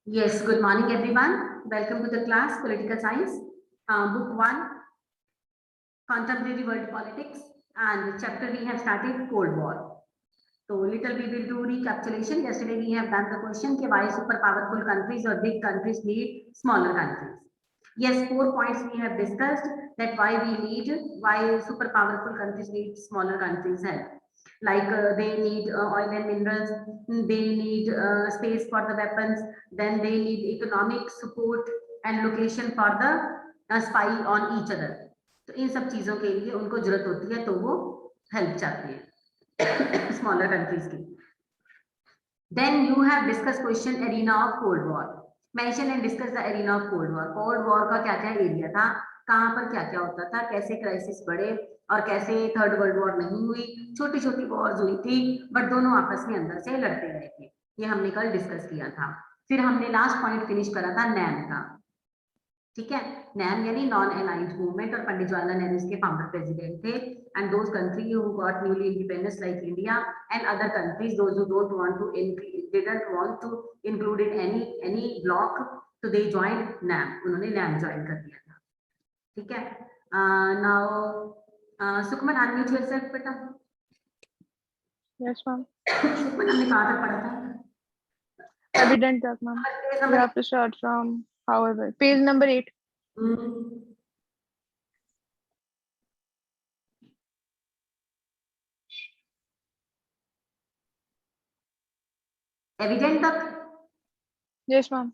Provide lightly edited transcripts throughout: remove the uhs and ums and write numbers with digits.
Yes, good morning everyone. Welcome to the class Political Science, Book 1, Contemporary World Politics, and chapter we have started Cold War. So little we will do recapitulation. Yesterday we have done the question why super powerful countries or big countries need smaller countries. Yes, 4 points we have discussed, that why super powerful countries need smaller countries help. Like they need oil and minerals, they need space for the weapons, then they need economic support and location for the spy on each other. तो इन सब चीजों के लिए उनको जरूरत होती है, तो वो हेल्प चाहते हैं smaller countries की. Then you have discussed question arena of Cold War. Mention and discuss the arena of Cold War. Cold War का क्या क्या एरिया था, कहाँ पर क्या क्या होता था, कैसे क्राइसिस बढ़े और कैसे थर्ड वर्ल्ड वॉर नहीं हुई, छोटी छोटी वॉर्स हुई थी बट दोनों आपस में अंदर से लड़ते रहे थे. ये हमने कल डिस्कस किया था. फिर हमने लास्ट पॉइंट फिनिश करा था नैम का. ठीक है, नैम यानी नॉन अलाइंड मूवमेंट, और पंडित जवाहरलाल नेहरू इसके फाउंडर प्रेसिडेंट थे. And those country who got newly independence like India and other countries those who don't want to didn't want to include in any block, so they joined NAM. उन्होंने NAM join कर दिया था. ठीक है, now Sukhman unmute yourself बेटा. Yes, ma'am. Sukhman हमने कहाँ तक पढ़ा था? Evident that, ma'am. We have to start from, however, page number 8. Evident तक? Yes, ma'am.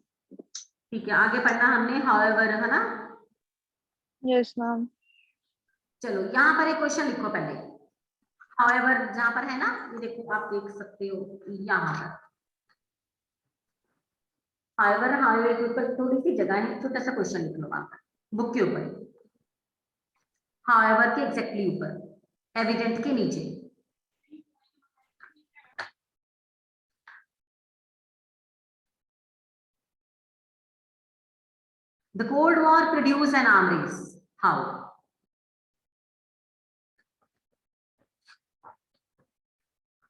ठीक है, आगे पढ़ना हमने however, है ना? Yes, ma'am. चलो यहाँ पर एक क्वेश्चन लिखो पहले. however जहाँ पर है ना, ये देखो आप देख सकते हो यहाँ पर. however के ऊपर थोड़ी सी जगह है, छोटा सा क्वेश्चन लिख लो वहां पर बुक के ऊपर. however के एग्जैक्टली ऊपर, एविडेंट के नीचे. The Cold War produced an arms race. How?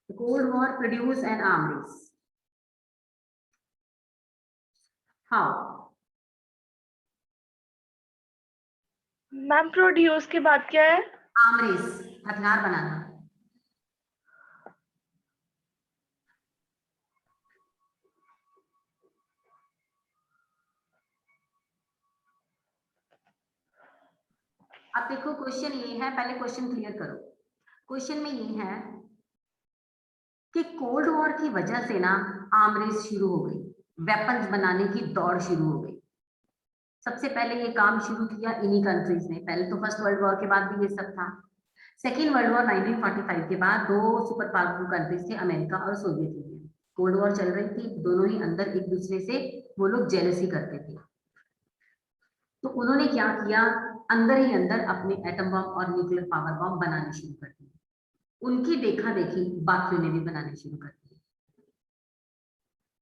The Cold War produced an arms race. How? Ma'am produce के बाद क्या है? आर्म रेस, हथियार बनाना. अब देखो क्वेश्चन ये है, पहले क्वेश्चन क्लियर करो. क्वेश्चन में ये है कि कोल्ड वॉर की वजह से ना आर्म रेस शुरू हो गई, वेपन्स बनाने की दौड़ शुरू हो गई. सबसे पहले ये काम शुरू किया इन्हीं कंट्रीज ने. पहले तो फर्स्ट वर्ल्ड वॉर के बाद भी ये सब था. सेकेंड वर्ल्ड वॉर 1945 के बाद दो सुपर पावरफुल कंट्रीज थे, अमेरिका और सोवियत यूनियन. कोल्ड वॉर चल रही थी, दोनों ही अंदर एक दूसरे से वो लोग जेलसी करते थे. तो उन्होंने क्या किया, अंदर ही अंदर अपने एटम बम और न्यूक्लियर पावर बम बनाने शुरू कर दिए. उनकी देखा देखी बाकियों ने भी बनाने शुरू कर दिए.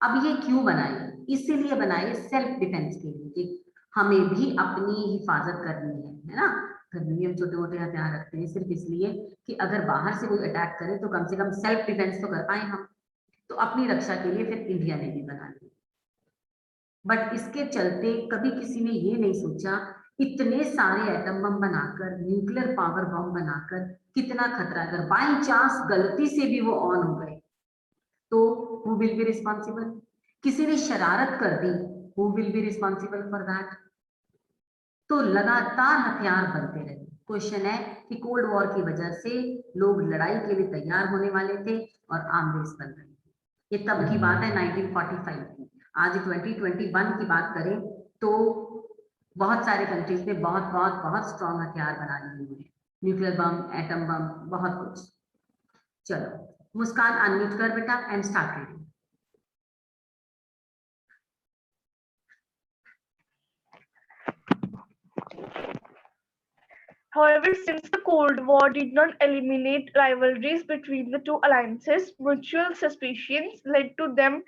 अब ये क्यों बनाए? इसीलिए बनाए सेल्फ डिफेंस के लिए कि हमें भी अपनी हिफाजत करनी है ना. घर में भी हम छोटे मोटे हथियार रखते हैं सिर्फ इसलिए कि अगर बाहर से कोई अटैक करे तो कम से कम सेल्फ डिफेंस तो कर पाए हम. तो अपनी रक्षा के लिए फिर इंडिया ने भी बना लिया. बट इसके चलते कभी किसी ने ये नहीं सोचा इतने सारे एटम बम बनाकर, न्यूक्लियर पावर बम बनाकर कितना खतरा. अगर बाई चांस गलती से भी वो ऑन हो गए तो who will be responsible? किसी ने शरारत कर दी, who will be responsible for that? तो लगातार हथियार बनते रहे. क्वेश्चन है कि कोल्ड वॉर की वजह से लोग लड़ाई के लिए तैयार होने वाले थे और आर्म रेस बन रही थी. ये तब की बात है 1945 की. आज 2021 की बात करें तो बहुत सारे कंट्रीज ने बहुत बहुत बहुत स्ट्रॉन्ग हथियार बना लिए हुए हैं, न्यूक्लियर बम, एटम बम, बहुत कुछ. चलो मुस्कान अनम्यूट कर बेटा and start reading. However, since the Cold War did not eliminate rivalries between the two alliances, mutual suspicions led to them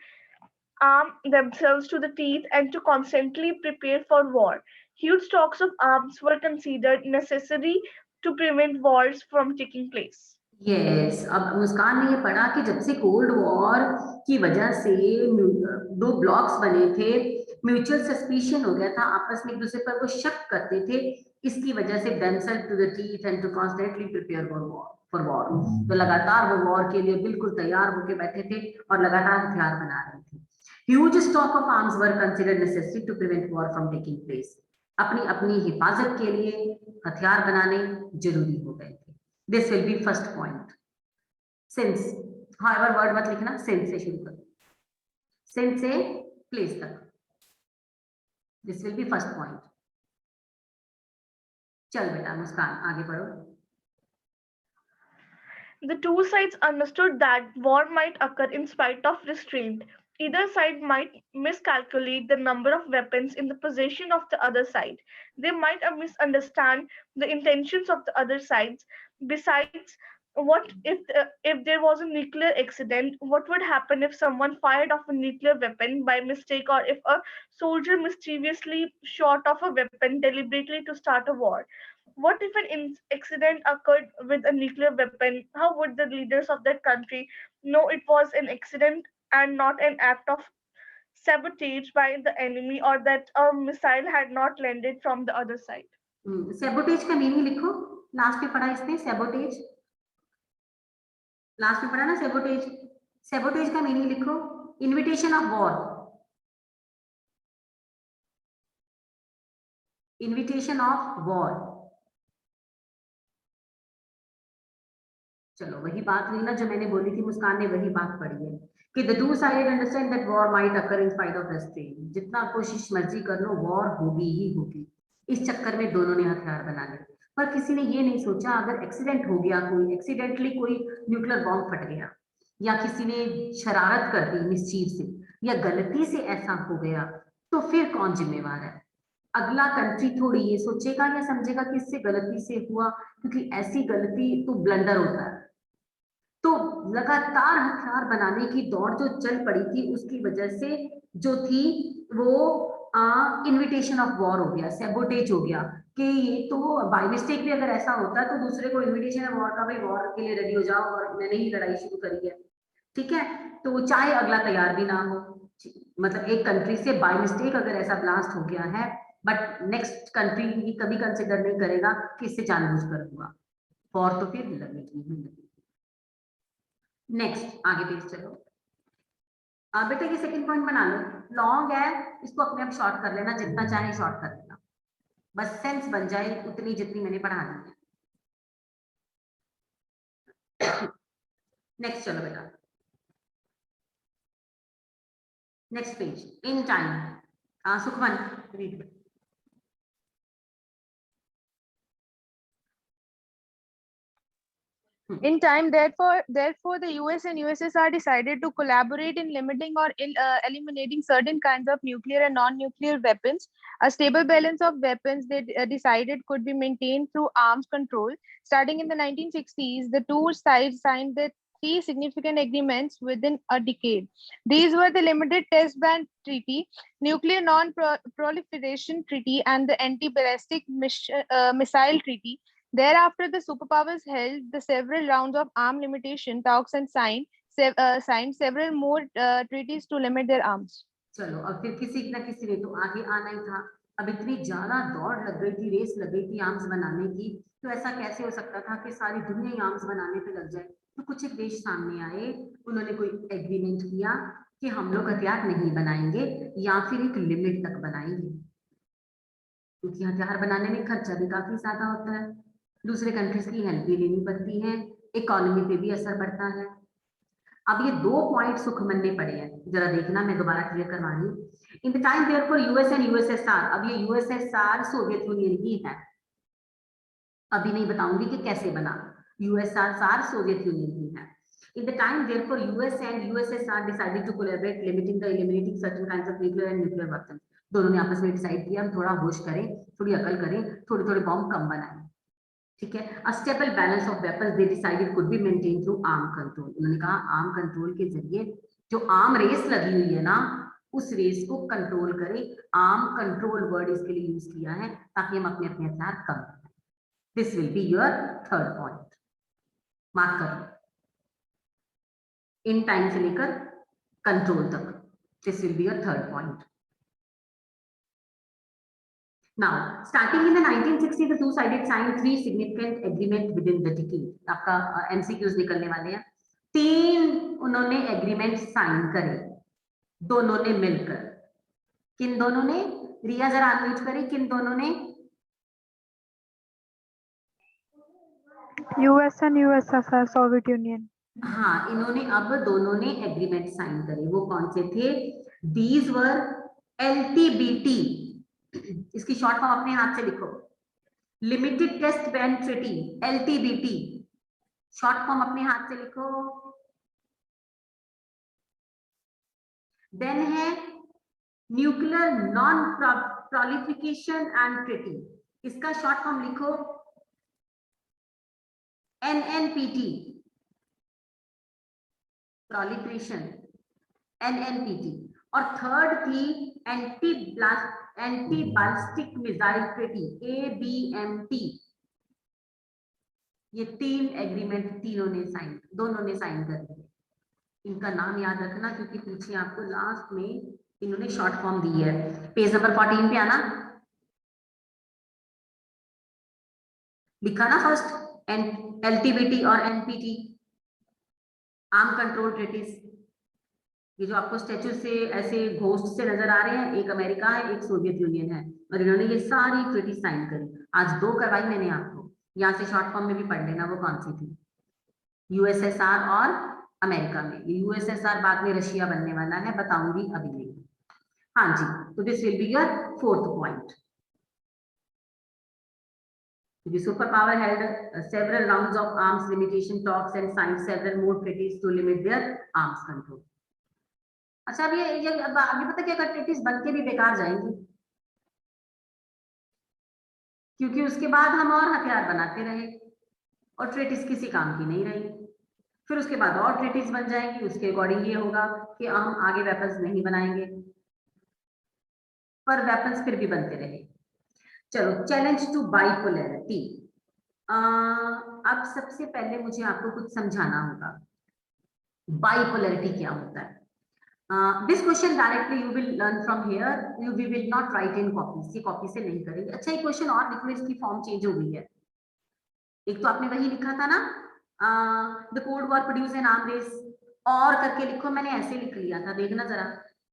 arm themselves to the teeth and to constantly prepare for war. Huge stocks of arms were considered necessary to prevent wars from taking place. Yes, अब मुस्कान ने ये पढ़ा कि जब से cold war की वजह से दो ब्लॉक्स बने थे, म्यूचुअल सस्पिशन हो गया था, आपस में एक दूसरे पर वो शक करते थे, इसकी वजह से themselves to the teeth and to constantly prepare for war। तो लगातार वो वॉर के लिए बिल्कुल तैयार होके बैठे थे और लगातार हथियार बना रहे थे। Huge stock of arms were considered necessary to prevent war from taking place. अपनी अपनी हिफाजत के लिए हथियार बनाने जरूरी हो गए थे। This will be first point. Since, however word मत लिखना, सिंस से शुरू करो, सिंस से प्लेस तक। This will be first point. चल बेटा मुस्कान आगे बढ़ो। The two sides understood that war might occur in spite of restraint. Either side might miscalculate the number of weapons in the possession of the other side. They might misunderstand the intentions of the other sides. Besides, what if there was a nuclear accident? What would happen if someone fired off a nuclear weapon by mistake, or if a soldier mischievously shot off a weapon deliberately to start a war? What if an accident occurred with a nuclear weapon? How would the leaders of that country know it was an accident and not an act of sabotage by the enemy, or that a missile had not landed from the other side? Sabotage का meaning लिखो। Last में पढ़ा इसने sabotage, last में पढ़ा ना sabotage. Sabotage का meaning लिखो। Invitation of war, invitation of war. चलो वही बात हुई ना जो मैंने बोली थी, मुस्कान ने वही बात पढ़ी है कि the two side understand that war might occur in spite of restraint। जितना कोशिश मर्जी कर लो वॉर होगी ही होगी। इस चक्कर में दोनों ने हथियार बना लिए, पर किसी ने ये नहीं सोचा अगर एक्सीडेंट हो गया, कोई एक्सीडेंटली कोई न्यूक्लियर बॉम्ब फट गया, या किसी ने शरारत कर दी मिसचीव से, या गलती से ऐसा हो गया, तो फिर कौन जिम्मेवार है? अगला कंट्री थोड़ी ये सोचेगा या समझेगा कि इससे गलती से हुआ, क्योंकि ऐसी गलती तो ब्लंडर होता है। तो लगातार हथियार बनाने की दौड़ जो चल पड़ी थी उसकी वजह से जो थी वो इनविटेशन ऑफ वॉर हो गया, सैबोटेज हो गया कि ये तो बाय मिस्टेक भी अगर ऐसा होता है तो दूसरे को इनविटेशन ऑफ वॉर का, भाई वॉर के लिए रेडी हो जाओ और मैंने ही लड़ाई शुरू करी है, ठीक है। तो चाहे अगला तैयार भी ना हो, मतलब एक कंट्री से बाय मिस्टेक अगर ऐसा ब्लास्ट हो गया है, बट नेक्स्ट कंट्री कभी कंसिडर नहीं करेगा कि इससे जानबूझकर हुआ, वॉर तो फिर लगेगी ही लगेगी। नेक्स्ट आगे पेज चलो। बेटा ये सेकंड पॉइंट बना लो, लॉन्ग है इसको अपने आप शॉर्ट कर लेना, जितना चाहे शॉर्ट कर लेना, बस सेंस बन जाए उतनी जितनी मैंने पढ़ानी है। नेक्स्ट चलो बेटा, next page. In time, Sukhman read. In time, therefore, the US and USSR decided to collaborate in limiting or eliminating certain kinds of nuclear and non-nuclear weapons. A stable balance of weapons they decided could be maintained through arms control. Starting in the 1960s, the two sides signed the three significant agreements within a decade. These were the Limited Test Ban Treaty, Nuclear Non-Proliferation Treaty, and the Anti-Ballistic Missile Treaty. Thereafter, the superpowers held the several rounds of arm limitation talks and signed several more treaties to limit their arms. चलो अब फिर किसी न किसी ने तो आगे आना ही था। अब इतनी ज्यादा दौड़ लग गई थी, रेस लग गई थी आर्म्स बनाने की, तो ऐसा कैसे हो सकता था कि सारी दुनिया ही आर्म्स बनाने पे लग जाए? तो कुछ एक देश सामने आए, उन्होंने कोई एग्रीमेंट किया कि हम लोग हथियार नहीं बनाएंगे या फिर एक लिमिट तक बनाएंगे, क्योंकि हथियार बनाने में खर्चा भी काफी ज्यादा होता है, दूसरे कंट्रीज की हेल्प भी लेनी पड़ती है, इकोनॉमी पे भी असर पड़ता है। अब ये दो पॉइंट सुखमन ने पढ़े हैं, जरा देखना, मैं दोबारा क्लियर करवा रही हूँ। In the time therefore US and USSR, अब ये यूएसएसआर सोवियत यूनियन ही है, अभी नहीं बताऊंगी कि कैसे बना, यूएसएसआर सोवियत यूनियन ही है। In the time, therefore, US and USSR decided to collaborate, limiting the eliminating certain kinds of nuclear and nuclear weapons. दोनों ने आपस में डिसाइड किया हम थोड़ा होश करें, थोड़ी अकल करें, थोड़े थोड़े बॉम्ब कम बनाएं, ठीक है। A stable balance of weapons they decided could be maintained through arm control। उन्होंने कहा आर्म कंट्रोल के जरिए जो आर्म रेस लगी हुई है ना, उस रेस को कंट्रोल करें। आर्म कंट्रोल वर्ड इसके लिए यूज किया है ताकि हम अपने अपने हथियार कम करें। This will be your third point. Mark कर, इन टाइम से लेकर कंट्रोल तक. This will be your third point. Now, starting in the 1960, the two-sided signed 3 significant agreement within the decade. आपका MCQs निकलने वाले हैं. 3 उन्होंने एग्रीमेंट साइन करे, दोनों ने मिलकर. किन दोनों ने? रिया जरा अनम्यूट करें. किन दोनों ने? US and USSR, Soviet Union. हाँ, इन्होंने अब दोनों ने एग्रीमेंट साइन करे. वो कौन से थे? These were LTBT. इसकी शॉर्ट फॉर्म अपने हाथ से लिखो. Limited test ban treaty, LTBT. Short form अपने हाथ से लिखो. देन है nuclear non proliferation and treaty. इसका शॉर्ट फॉर्म लिखो NNPT. Proliferation NNPT. और थर्ड थी anti ballistic missile treaty, ABMT. ये 3 एग्रीमेंट दोनों ने साइन कर दिए. इनका नाम याद रखना क्योंकि पीछे आपको लास्ट में इन्होंने शॉर्ट फॉर्म दी है. पेज नंबर 14 पे आना. लिखा ना फर्स्ट LTBT और NPT, आर्म कंट्रोल ट्रीटीज. ये जो आपको स्टैचू से ऐसे घोस्ट से नजर आ रहे हैं, एक अमेरिका है, एक सोवियत यूनियन है, और इन्होंने ये सारी ट्रीटी साइन करी. आज 2 करवाई मैंने आपको. यहाँ से शॉर्ट फॉर्म में भी पढ़ लेना वो कौन सी थी. USSR और अमेरिका में. USSR बाद में रशिया बनने वाला है, बताऊंगी अभी नहीं. हाँ जी, तो this will be your fourth point. The superpower held several rounds of arms limitation talks and signed several more treaties to limit their arms control. अच्छा, अब ये आगे पता क्या कर, ट्रीटीज बन के भी बेकार जाएंगी क्योंकि उसके बाद हम और हथियार बनाते रहे और ट्रीटीज किसी काम की नहीं रही. फिर उसके बाद और ट्रीटीज बन जाएंगी. उसके अकॉर्डिंग ये होगा कि हम आगे वेपन्स नहीं बनाएंगे, पर वेपन्स फिर भी बनते रहे. चलो, चैलेंज टू बाइपोलैरिटी. अब सबसे पहले मुझे आपको कुछ समझाना होगा बाइपोलैरिटी क्या होता है. This question directly you will learn from here. We will not write in copies. ये कॉपी से नहीं करेंगे. अच्छा, ये क्वेश्चन और लिखो, इसकी फॉर्म चेंज हो गई है. एक तो आपने वही लिखा था ना, the cold war produce an arm race, और करके लिखो. मैंने ऐसे लिख लिया था, देखना जरा.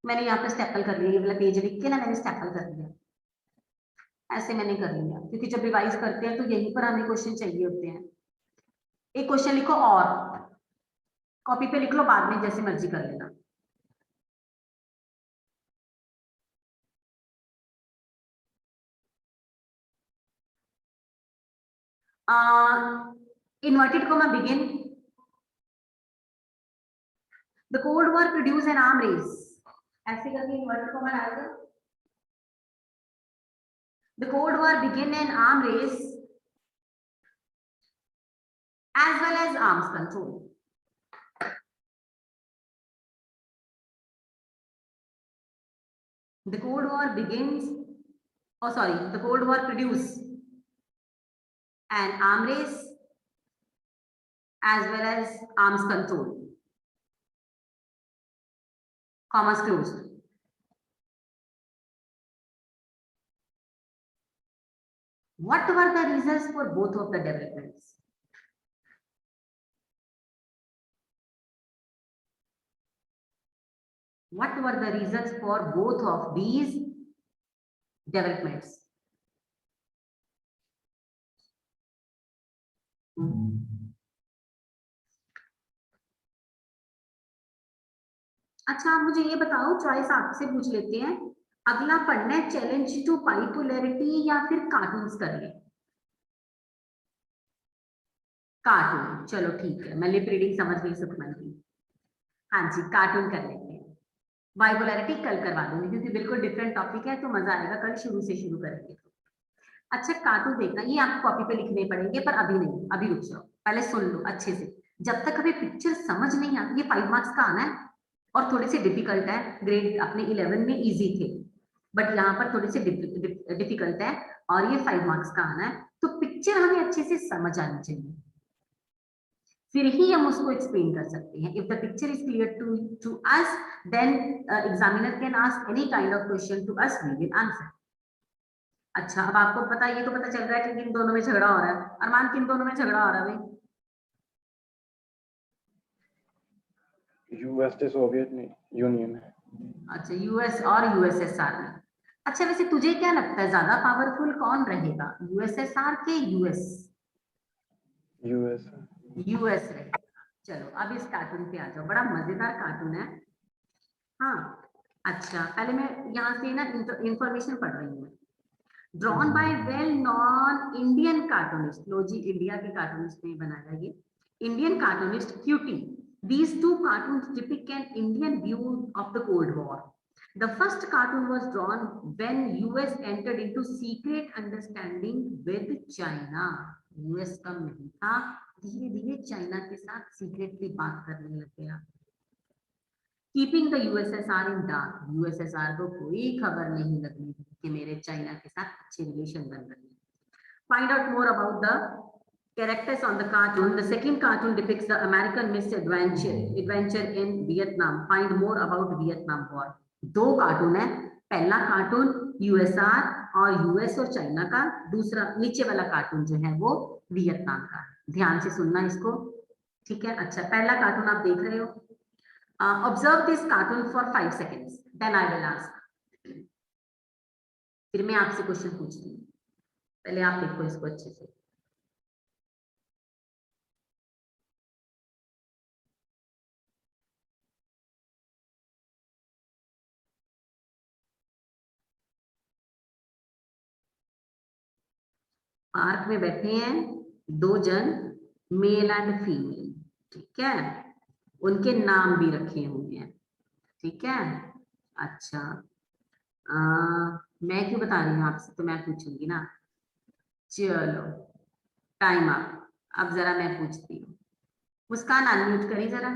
मैंने यहाँ पे स्टेपल कर लिया, ये वाला पेज लिख के ना मैंने स्टेपल कर लिया. ऐसे मैंने कर लिया क्योंकि जब रिवाइज करते हैं तो यहीं पर हमें क्वेश्चन चाहिए होते हैं. एक क्वेश्चन लिखो और कॉपी पे लिख लो, बाद में जैसे मर्जी कर लेना. Inverted comma begin. The cold war produce an arm race. ऐसे करके इन्वर्टेड कॉमा डाल दो. The Cold War began an arm race as well as arms control. The Cold War the Cold War produced an arm race as well as arms control. Commas closed. What were the reasons for both of the developments? What were the reasons for both of these developments? अच्छा, मुझे ये बताओ, choice आपसे पूछ लेते हैं. अगला पढ़ना है चैलेंज टू बाइपोलैरिटी या फिर कार्टून्स कर ले. कार्टून, चलो ठीक है. मैं लिप रीडिंग समझ गई सुखमन की. हाँ जी, कार्टून कर लेते हैं. बाइपोलैरिटी कल करवा दूंगी क्योंकि बिल्कुल डिफरेंट टॉपिक है, तो मजा आएगा. कल शुरू से शुरू करेंगे. अच्छा, कार्टून देखना. ये आपको कॉपी पे लिखने पड़ेंगे, पर अभी नहीं, अभी रुक जाओ, पहले सुन लो अच्छे से. जब तक अभी पिक्चर समझ नहीं आती. ये 5 मार्क्स का आना है और थोड़े से डिफिकल्ट है. ग्रेड अपने 11 में इजी थे, बट यहाँ पर थोड़े से डिफिकल्ट है और ये 5 मार्क्स का आना है. तो पिक्चर हमें अच्छे से समझ आनी चाहिए. फिर ही हम उसको एक्सप्लेन कर सकते हैं. If the picture is clear to us, then examiner can ask any kind of question to us, we will answer. अच्छा, अब आपको पता, ये तो पता चल रहा है कि किन दोनों में झगड़ा हो रहा है. अरमान, किन दोनों में झगड़ा हो रहा है भाई? यूएसए सोवियत यूनियन है. अच्छा, यूएस और यूएसएसआर में. अच्छा, वैसे तुझे क्या लगता है ज्यादा पावरफुल कौन रहेगा, यूएसएसआर के यूएस? यूएस. यूएस रहेगा. चलो अब इस कार्टून पे आ जाओ, बड़ा मजेदार कार्टून है. हाँ, अच्छा, पहले मैं यहाँ से ना इंफॉर्मेशन पढ़ रही हूँ. Drawn by well known Indian cartoonist. लो जी, इंडिया के कार्टूनिस्ट ने बनाया ये. इंडियन कार्टूनिस्ट क्यूटी. These two cartoons depict an Indian view of the Cold War. The first cartoon was drawn when US entered into secret understanding with China. US कम नहीं था, धीरे धीरे चाइना के साथ सीक्रेटली बात करने लग गया. Keeping the USSR in dark. USSR को कोई खबर नहीं लगी कि मेरे चाइना के साथ अच्छे रिलेशन बन रहे हैं. Find out more about the characters on the cartoon. The second cartoon depicts the American misadventure in Vietnam. Find more about Vietnam War. दो कार्टून है. पहला कार्टून यूएसआर और यूएस और चाइना का, दूसरा नीचे वाला कार्टून जो है वो वियतनाम का. ध्यान से सुनना इसको, ठीक है? अच्छा, पहला कार्टून आप देख रहे हो. Observe this cartoon for 5 seconds, then I will ask. फिर मैं आपसे क्वेश्चन पूछती हूँ. पहले आप देखो इसको अच्छे से. पार्क में बैठे हैं दो जन, मेल एंड फीमेल, ठीक है? उनके नाम भी रखे हुए हैं, ठीक है? अच्छा, मैं क्यों बता रही हूँ आपसे, तो मैं पूछूंगी ना. चलो, टाइम अप. अब जरा मैं पूछती हूँ. मुस्कान, अनम्यूट करी जरा.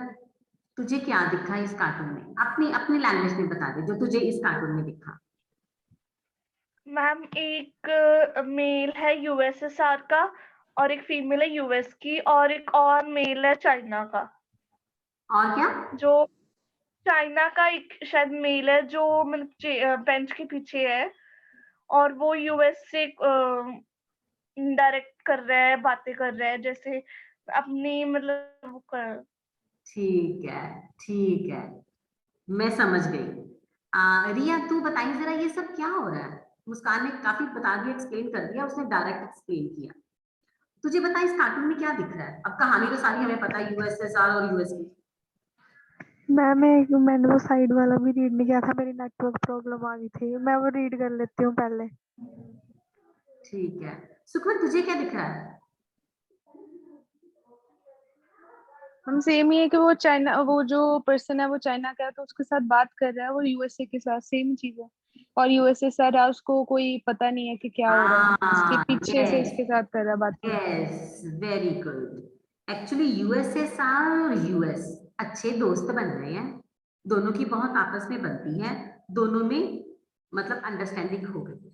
तुझे क्या दिखा इस कार्टून में? अपनी अपनी लैंग्वेज में बता दे जो तुझे इस कार्टून में दिखा. मैम, एक मेल है यूएसएसआर का और एक फीमेल है यूएस की, और एक और मेल है चाइना का. और क्या? जो चाइना का एक शायद मेल है जो मतलब बेंच के पीछे है, और वो यूएस से डायरेक्ट कर रहा है, बातें कर रहा है, जैसे अपनी मतलब वो कर. ठीक है, ठीक है, मैं समझ गई. रिया, तू बताई जरा ये सब क्या हो रहा है? मुस्कान ने काफी बता दिया, एक्सप्लेन कर दिया, उसने डायरेक्ट एक्सप्लेन किया. तुझे बता इस कार्टून में क्या दिख रहा है? अब कहानी तो सारी हमें पता है, यूएसएसआर और यूएस की. मैंने वो साइड वाला भी रीड नहीं किया था, मेरी नेटवर्क प्रॉब्लम आ गई थी. मैं वो रीड कर लेती हूँ पहले. ठीक है. सुखमन, तुझे क्या दिख रहा है? हम सेम ही है कि वो चाइना, वो जो पर्सन है वो चाइना का है तो उसके साथ बात कर रहा है, वो यूएसए के साथ, सेम चीज है. और यूएसए सर है, उसको कोई पता नहीं है कि क्या हो रहा है, इसके पीछे से यस, इसके साथ कर रहा है बात. Yes, very good. Actually USSR और यूएस अच्छे दोस्त बन रहे हैं. दोनों की बहुत आपस में बनती है, दोनों में मतलब अंडरस्टैंडिंग हो गई.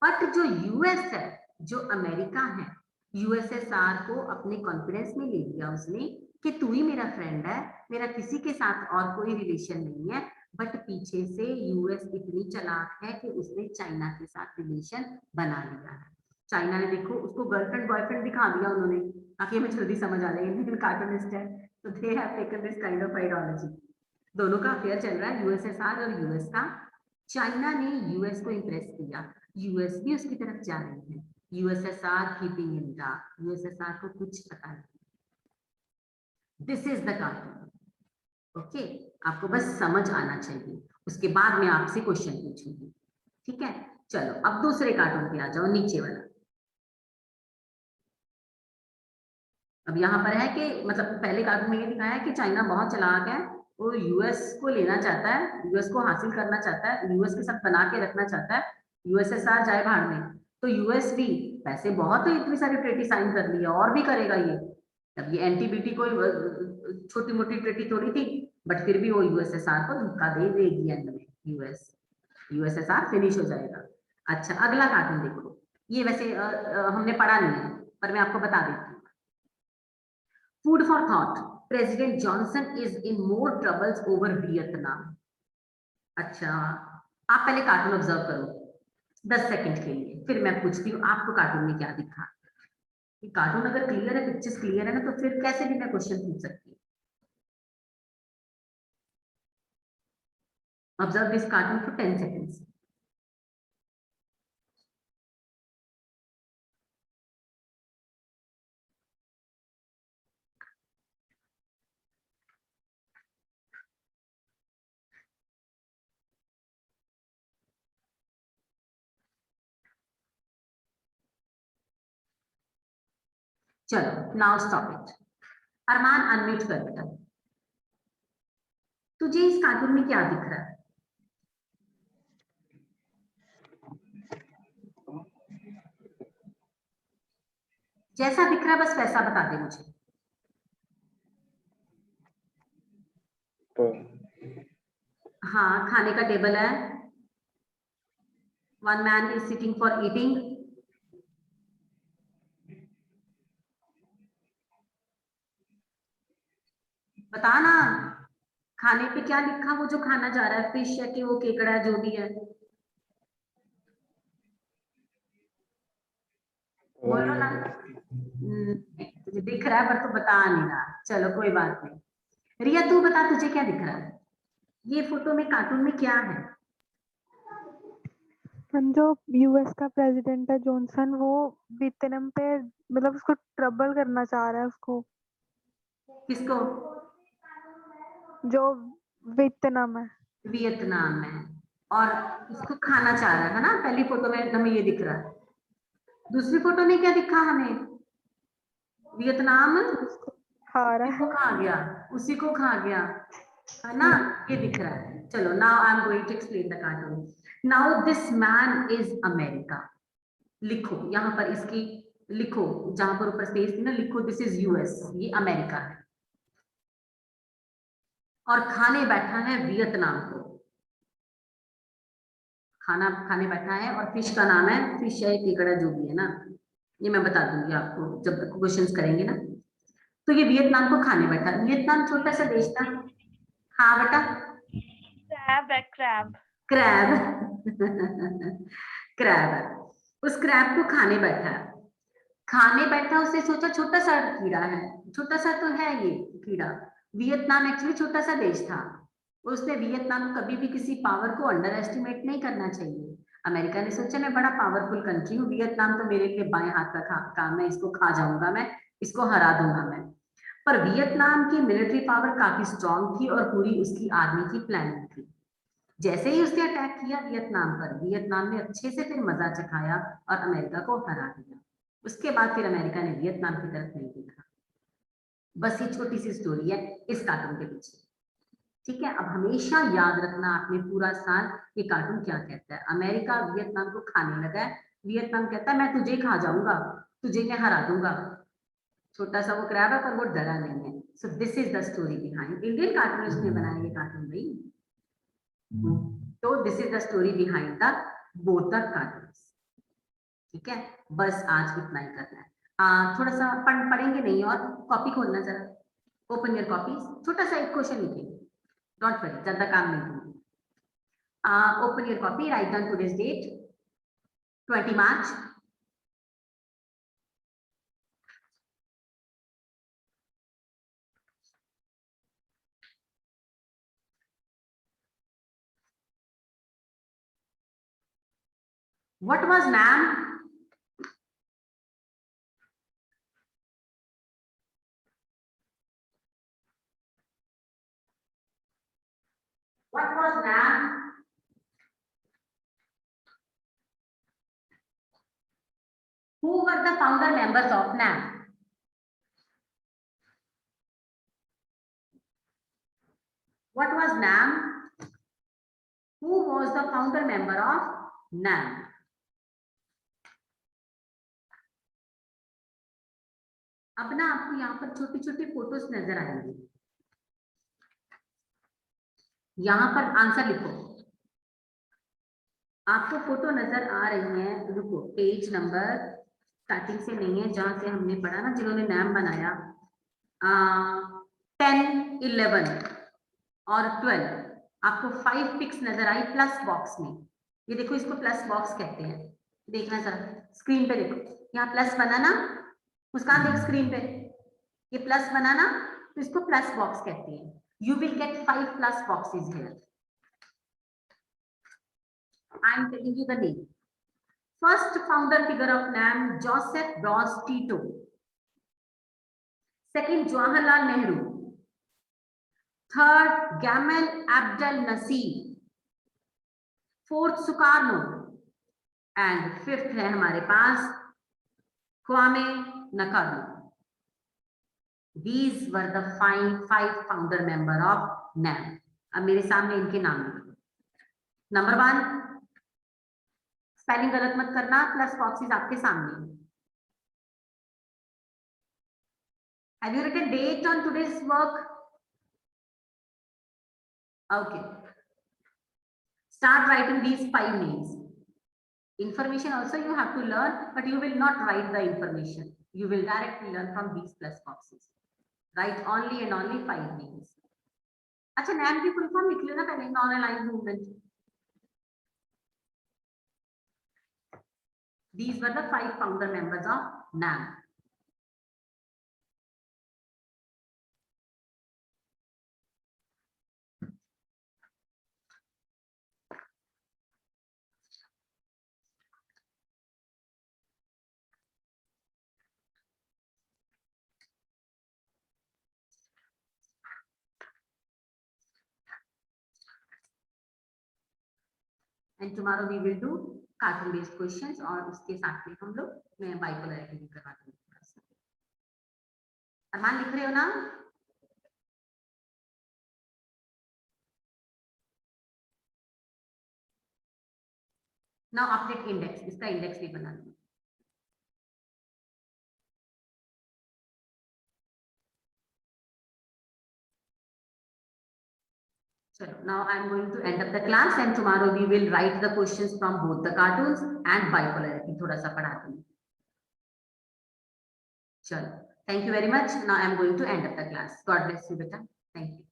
बट जो यूएस है, जो अमेरिका है, यूएसएसआर को अपने कॉन्फिडेंस में ले लिया उसने कि तू ही मेरा फ्रेंड है, मेरा किसी के साथ और कोई रिलेशन नहीं है. बट पीछे से यूएस इतनी चालाक है कि उसने चाइना के साथ रिलेशन बना लिया है. चाइना ने देखो उसको गर्लफ्रेंड बॉयफ्रेंड दिखा दिया उन्होंने, ताकि हमें जल्दी समझ आ जाए लेकिन कार्टूनिस्ट है, तो they have taken this kind of ideology. दोनों का अफेयर चल रहा है, यूएसएसआर और यूएस का. चाइना ने यूएस को इम्प्रेस किया, यूएस भी उसकी तरफ जा रही है. USSR keeping in dark. USSR को कुछ पता नहीं. This is the cartoon. Okay, आपको बस समझ आना चाहिए, उसके बाद मैं आपसे क्वेश्चन पूछूंगी, ठीक है? चलो अब दूसरे कार्टून पे आ जाओ, नीचे वाला. अब यहाँ पर है कि मतलब पहले कार्टून में ये दिखाया है कि चाइना बहुत चालाक है, वो यूएस को लेना चाहता है, यूएस को हासिल करना चाहता है, यूएस के साथ बना के रखना चाहता है. यूएसएसआर जाए भाड़ में, तो यूएस भी पैसे बहुत, इतनी सारी ट्रेटी साइन कर ली है और भी करेगा ये. अब ये एनटीबीटी कोई छोटी मोटी ट्रेटी थोड़ी थी, बट फिर भी वो यूएसएसआर को धक्का दे देगी एंड में. यूएसएसआर फिनिश हो जाएगा. अच्छा, अगला कार्टून देखो. ये वैसे हमने पढ़ा नहीं है, पर मैं आपको बता देती हूँ. Food for thought, president Johnson is in more troubles over Vietnam. अच्छा, आप पहले कार्टून ऑब्जर्व करो 10 सेकंड के लिए, फिर मैं पूछती हूँ आपको कार्टून में क्या दिखा। कार्टून अगर क्लियर है, पिक्चर्स क्लियर है ना, तो फिर कैसे भी मैं क्वेश्चन पूछ सकती हूँ। Observe this cartoon for 10 seconds. चलो now stop it. Armaan unmute कर बेटा। तुझे इस कार्टून में क्या दिख रहा है? जैसा दिख रहा है बस वैसा बता दे मुझे। हाँ, खाने का टेबल है। One man is sitting for eating. बता ना, खाने पे क्या लिखा, वो जो खाना जा रहा है, फिश है कि वो केकड़ा है, जो भी है बोलो ना। तुझे दिख रहा है पर तू बता नहीं रहा। चलो कोई बात नहीं। रिया तू बता, तुझे क्या दिख रहा है? ये फोटो में कार्टून में क्या है? जो यूएस का प्रेसिडेंट है जॉनसन, वो वियतनाम पे मतलब उसको ट्रबल करना चाह रहा है उसको। किसको? जो वियतनाम है। वियतनाम में, और उसको खाना चाह रहा है ना। पहली फोटो में हमें ये दिख रहा है। दूसरी फोटो में क्या दिखा हमें? वियतनाम खा उसी रहा को है। खा गया, उसी को खा गया, है ना। ये दिख रहा है। चलो now I am going to explain the cartoon. Now this man is America. लिखो यहाँ पर, इसकी लिखो जहां पर ऊपर स्पेस थी ना, लिखो दिस इज यूएस, ये अमेरिका है। और खाने बैठा है वियतनाम को। खाना खाने बैठा है और फिश का नाम है, फिश है केकड़ा जो भी है ना, ये मैं बता दूंगी आपको जब तक क्वेश्चंस करेंगे ना। तो ये वियतनाम को खाने बैठा है। वियतनाम छोटा सा देश था। हाँ बेटा, Crab है crab. क्रैब। क्रैब, उस क्रैब को खाने बैठा है। खाने बैठा, उसने सोचा छोटा सा कीड़ा है, छोटा सा तो है ये कीड़ा। वियतनाम एक्चुअली छोटा सा देश था। उसने वियतनाम को कभी भी किसी पावर को अंडर एस्टिमेट नहीं करना चाहिए। अमेरिका ने सोचा मैं बड़ा पावरफुल कंट्री हूँ, वियतनाम तो मेरे लिए बाएं हाथ का काम है, इसको खा जाऊंगा मैं, इसको हरा दूंगा मैं। पर वियतनाम की मिलिट्री पावर काफी स्ट्रांग थी और पूरी उसकी आर्मी की प्लानिंग थी। जैसे ही उसने अटैक किया वियतनाम पर, वियतनाम ने अच्छे से फिर मजा चखाया और अमेरिका को हरा दिया। उसके बाद फिर अमेरिका ने वियतनाम की तरफ नहीं देखा। बस ये छोटी सी स्टोरी है इस कार्टून के पीछे। ठीक है, अब हमेशा याद रखना आपने पूरा साल, ये कार्टून क्या कहता है। अमेरिका वियतनाम को खाने लगा है, वियतनाम कहता है मैं तुझे खा जाऊंगा, तुझे मैं हरा दूंगा। छोटा सा वो क्रैब है पर वो डरा नहीं है। So this is the story behind. Indian cartoonist ने बनाया ये कार्टून भाई। तो this is the story behind the both the cartoons. ठीक है, बस आज इतना ही करना है। थोड़ा सा पढ़ेंगे नहीं, और कॉपी खोलना जरा, ओपन योर कॉपीज, छोटा सा एक क्वेश्चन लिखेंगे, डोंट वरी, ज्यादा काम नहीं दूंगी। Open your copy, write down today's date 20 March. What was NAM? What was NAM? Who were the founder members of NAM? What was NAM? Who was the founder member of NAM? अब ना आपको यहाँ पर छोटी छोटी photos नजर आएंगी, यहाँ पर आंसर लिखो। आपको फोटो नजर आ रही है, रुको, पेज नंबर स्टार्टिंग से नहीं है, जहां से हमने पढ़ा ना, जिन्होंने नाम बनाया 10, 11 और 12, आपको 5 पिक्स नजर आई प्लस बॉक्स में। ये देखो, इसको प्लस बॉक्स कहते हैं। देखना जरा स्क्रीन पे, देखो यहाँ प्लस बना ना, मुस्कान देख स्क्रीन पे, ये प्लस बना ना, तो इसको प्लस बॉक्स कहते हैं। You will get 5 plus boxes here. I am telling you the name. First founder figure of NAM, Joseph Broz Tito. Second, Jawaharlal Nehru. Third, Gamal Abdul Nasser. Fourth, Sukarno. And fifth है हमारे पास क्वामे Nkrumah. These were the 5 founder member of NAM. अब मेरे सामने इनके नाम लिखो। Number 1, spelling गलत मत करना, प्लस बॉक्सेस आपके सामने। Have you written date on today's work? Okay. Start writing these 5 names. Information also you have to learn, but you will not write the information. You will directly learn from these plus boxes. Write only and only 5 names. अच्छा, NAM की full form लिख लेना पहले, non aligned movement. These were the 5 founder members of NAM. And tomorrow we will do cartoon based questions, और उसके साथ में हम लोग मैं बाइपोलैरिटी भी करवा दूंगी। अरमान लिख रहे हो ना? नाउ अपडेट इंडेक्स, इसका इंडेक्स भी बना दूंगी। चलो, now I am going to end up the class and tomorrow we will write the questions from both the cartoons and bipolarity, थोड़ा सा पढ़ा दूंगी। चलो, thank you very much. Now I am going to end up the class. God bless you, beta. Thank you.